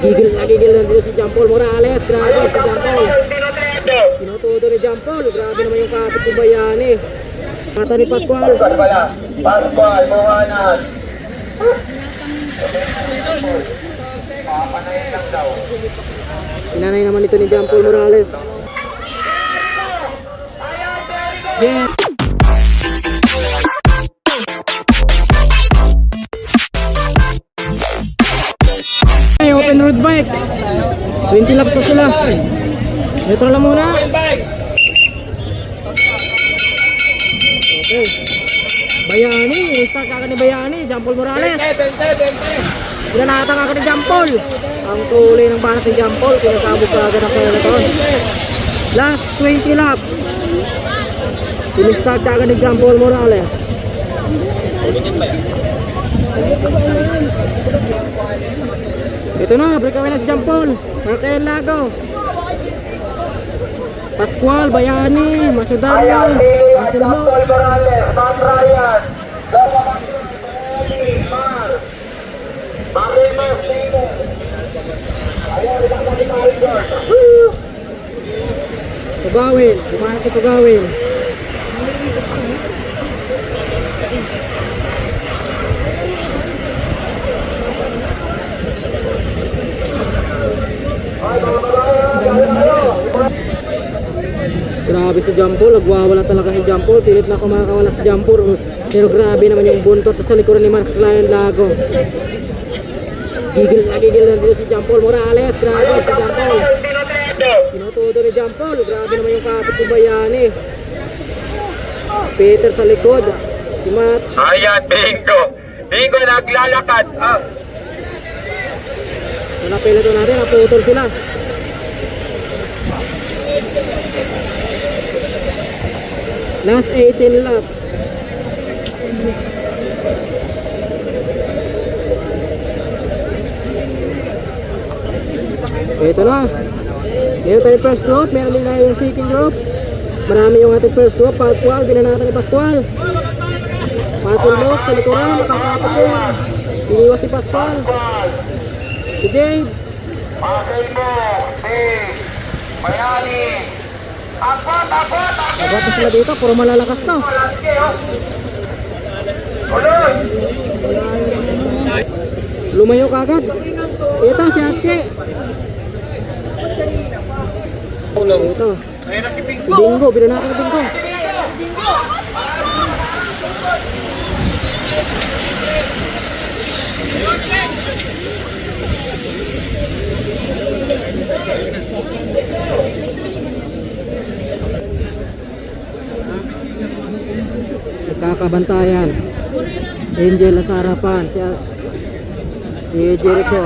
Gigil na dito si John Paul Morales. Grabe si John Paul. Tinutudo ni John Paul. Grabe naman yung kapit ni Bayani. Mata ni Pascual. Pascual, buhanan. Inanay naman ito ni John Paul Morales. Yes. Hey, open road bike. 20 laps pa sila. Neutral lang muna. Okay. Bayani, start ka ni Bayani, John Paul Morales. Pinanatang ka ni John Paul. Ang tuloy ng banas ni John Paul, pinasabog ka agad ang peloton. Last 20 laps. Sinistart ka agad ni John Paul Morales. Ito na, breakaway na si John Paul. Markel Lago. Pascual, Bayani, Masyudario, Anselmo. Tugawin, gumana si Tugawin. Grabe si John Paul, nagwawala talaga si John Paul. Pilit na kumakawala si John Paul. Pero grabe naman yung buntot sa likuran ni Markel Lago. Gigil na dito si John Paul Morales. Grabe si John Paul. Tinutudo ni John Paul. Grabe naman yung kapit ni Bayani. Peter sa likod. Si Matt. Ayan, bingo. Bingo, naglalakad. Sa napilato natin, naputol sila. Last 18 laps. Ito na. Meron tayo first group. Meron din na yung second group. Marami yung ating first group. Pascual, binanatan ni Pascual. Patulog sa likuran. Nakakapot yun. Iniwas si Pascual. Si Dave. Pasay mo, si Bayani. Abot! Agad na sila dito. Puro malalakas to. Lumayo kagad. Ito si Atke. Ito. Si Bingo. Binanatan ni Bingo. Nagkakabantayan. Angel nasa harapan. Si Jericho.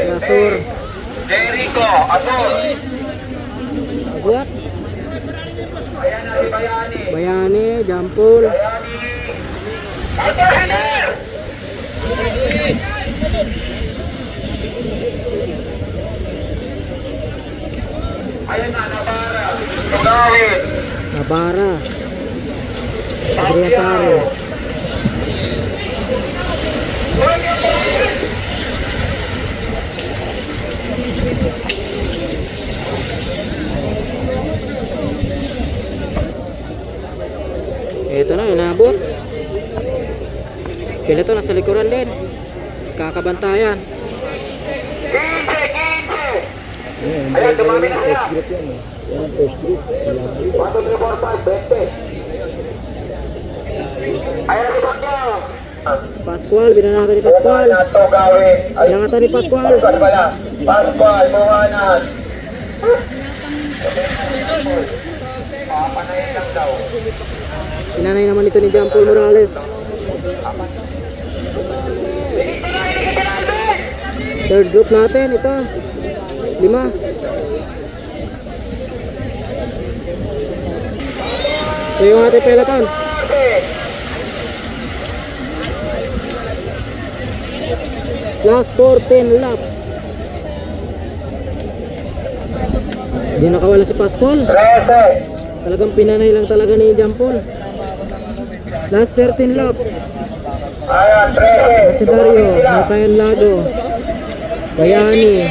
Lasur. Jericho, Azul. Abuat. Ayan na si Bayani. Bayani. John Paul. Ayan na, Nabara. Tugawin. Nabara. Adrian Pare. Ito na, inabot. Pila to, nasa likuran din. Kakabantayan. Ayan, dumami na siya. 1, 2, 3, 4, 5, 20. Ayan, likod niya. Pascual, binanatan ni Pascual. Binanatan ni Pascual. Pascual, buhanan. Papanayin lang daw. Inanay naman ito ni John Paul Morales. Third group natin, ito. 5. So yung ating peloton. Last 14 laps. Hindi nakawala si Pascual. 13. Talagang pinanay lang talaga ni John Paul. Last 13 laps. Ayan, 13. Macedario, Marcayan Lago, Bayani.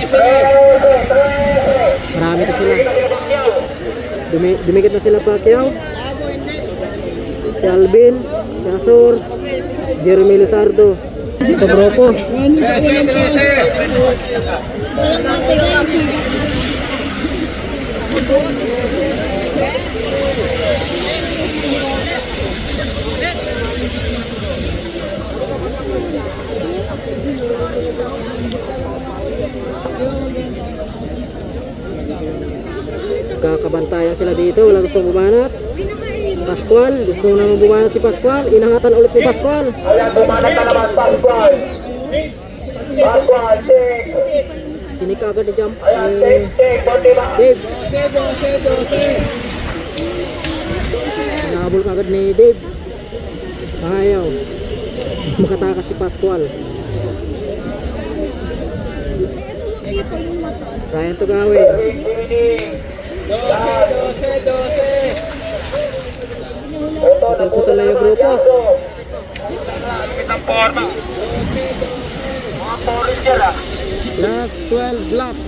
Marami na sila. Dumikit na sila Pacquiao. Si Alvin, si Asur, Jeremy Luzardo. Ito Bropo. Kakabantayan sila dito, wala gustong bumanat. Pascual, gusto naman bumanat si Pascual. Inangatan ulit ni Pascual. Ayan, bumanat na naman, Pascual. Pascual, take. Sinika agad ni Jump. Ayan, take, konti ba? Dave. Nahabol ka agad ni Dave. Ayaw. Makatakas si Pascual. Ryan Tugawe. Putal-putal na yung grupo. Last 12 laps.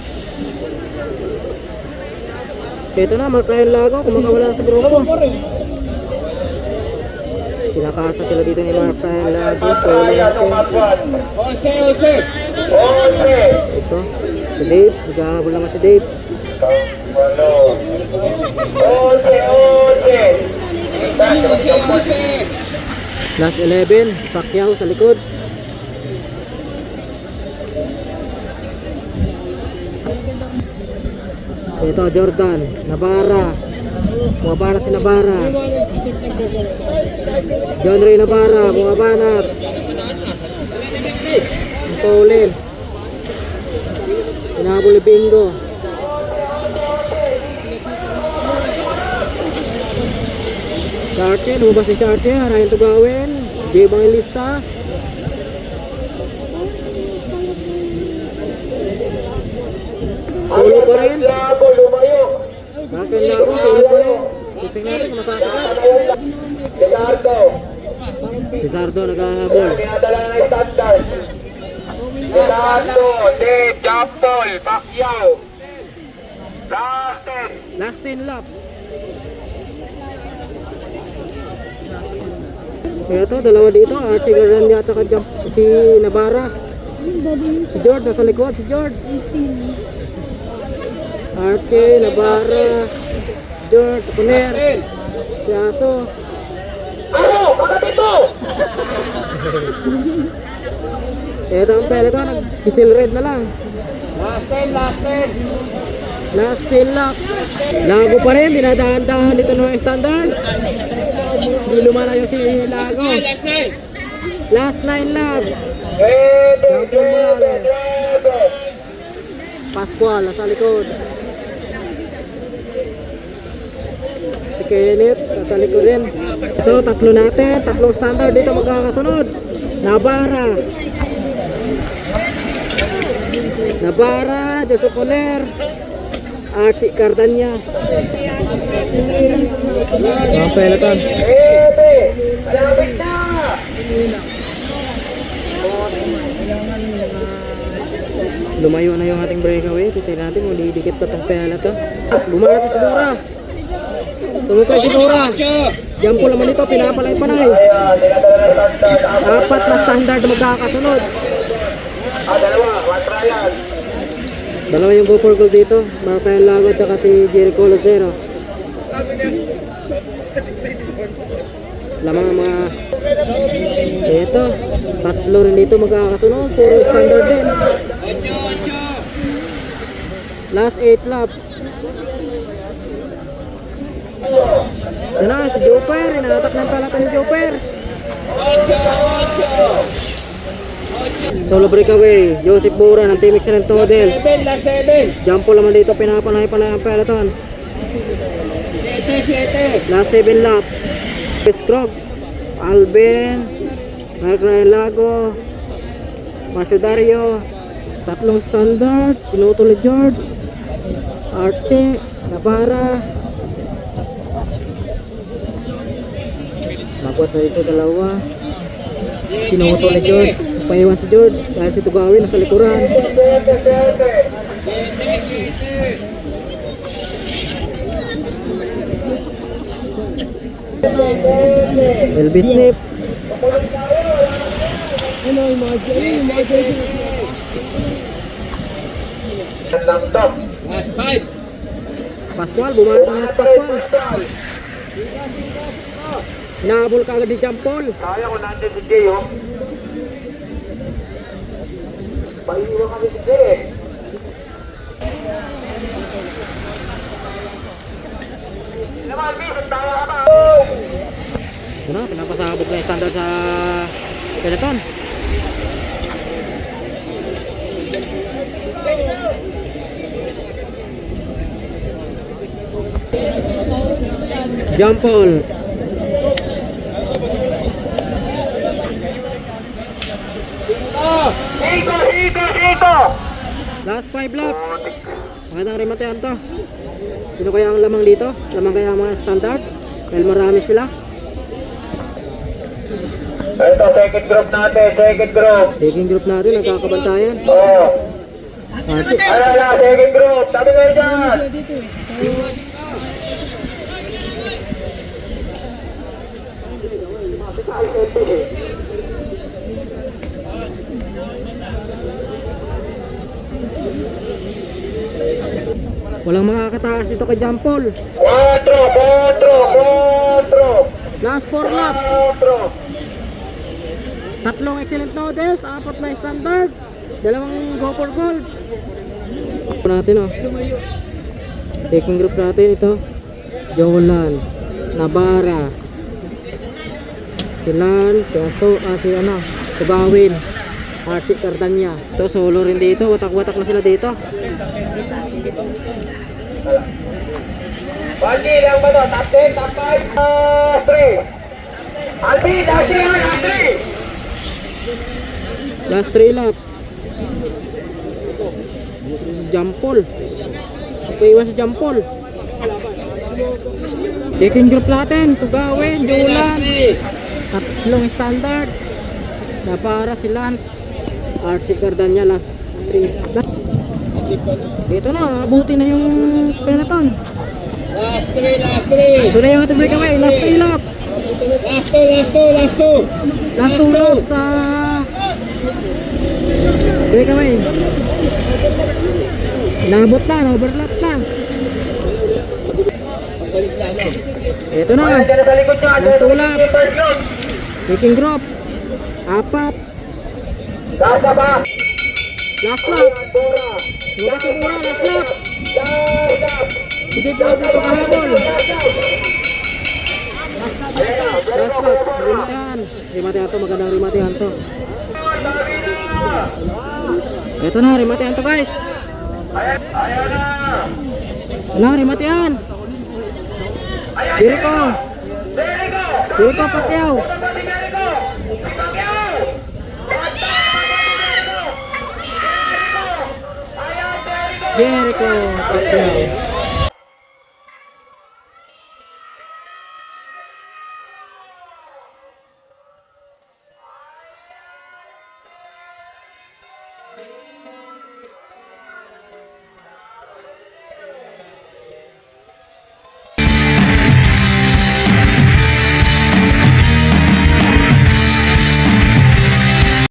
Ito na, Marcayan Lago, kumakawala na sa grupo. Pinakasa sila dito ni Marcayan Lago. Solo natin. Ito, si Dave. Naghahabol naman si Dave. Last 11, Pacquiao sa likod. Ito, Jordan, Navarra. Bumabanat si Navarra. John Ray Navarra, bumabanat. Paulin. Inahabol ni Bingo. Charche, lumabas ni Charche. Ryan Tugawin. Dave ang ilista. Solo pa rin. Bakit na ako? Solo pa rin. Kusing natin kung masasakit. Si Sardo naghahabol. Dave, Jampol, Pacquiao. Last 10 lap. So ito, dalawa dito. Archie Garanya at saka si Navarra. Si George, nasa likod. Si George. Archie, Navarra, George, Kuner, si Aso. Bakit ito? Ito ang peloton, nag-chill red na lang. Last 10 lap. Lago pa rin, dinadahan-dahan dito ng standard. Hindi lumalayo si Lago. Last 9 laps. Jampon Morales. Pascual, nasa likod. Si Kenneth, nasa likod rin. Ito, tatlo natin. Tatlong standard dito magkakasunod. Navarra, Joshua Coler, Archie Cardanya. Mga peloton. Malapit na! Lumayo na yung ating breakaway. Tignan natin kung didikit pa itong peloton. Bumanat si Dura. Sumukay si Dura. Jampo naman ito, pinapalay-palay. Apat na standard magkakasunod. Dalawa yung go for goal dito. Marcayan Lago at saka si Jericho Lozero. Lamang ang mga ito, tatlo rin dito magkakasunod. Puro standard din. Last 8 laps. Yan na, si Joper. Inatak ng palata ni Joper. Solo breakaway. Joseph Bura ng Team Excellent Todel. Jumpo naman dito. Pinapalay-palay ang peloton. Last 7 laps. Chris Krog, Alvin, Marcayan Lago, Macedario, tatlong standard, pinutol ni George, Archie, Navarra. Tapos na ito dalawa. Sinuto ni George. Paiwan si George dahil si Tugawin nasa likuran. Elvis Snip. Lang to. Pascual, bumalik na si Pascual. Hinahabol ka agad ni Jampol. Kaya ko nandiyan si Jay, oh. Maiiwan kami si Jay, eh. Naman, Vincent, tayo ka ba? Ano, pinapasabog na yung standard sa peloton. Jampol. Hiko! Last 5 laps. Magandang rematean to. Sino kaya ang lamang dito? Lamang kaya ang mga standard? Dahil marami sila. Ito, second group natin, second group. Second group natin, nagkakabantayan. Oo. Archie. Ala, second group. Tabi kayo dyan. Walang makakataas dito kay Jampol. 4. Last 4 laps. Tatlong excellent noodles, 4 na standard, 2 go for gold. Natin oh. Second group natin ito. Jolan, Navarra, si Lance, si Tugawin, RC Cardania. Ito solo rin dito, watak-watak na sila dito. Baldi lang ba ito? Top 10, top 5, 3. Albi, last 3. Last 3 laps. Jampol. Paiwan si Jampol. Second group natin, Tugawin, Jolan, tatlong standard. Navarra, si Lance, RC Cardania, last 3. Dito na, abuti na yung peloton. Last 3. Ito na yung ating breakaway, last 3 lap. Last 2. Last 2 laps sa breakaway. Nabot na, na-overlap na. Ito na, Sa likod nyo, last 2 laps. Second group, 4. Gasa ba? Last lap. Lumabas yung mura, last lap. Hindi po dito kahabol. Last lap, rimatehan. Rimatehan to, magandang rimatehan to. Ito na, rimatehan to guys. Ayan na. Wala, rimatehan. Jericho. Jericho Pacquiao. Jericho Pacquiao.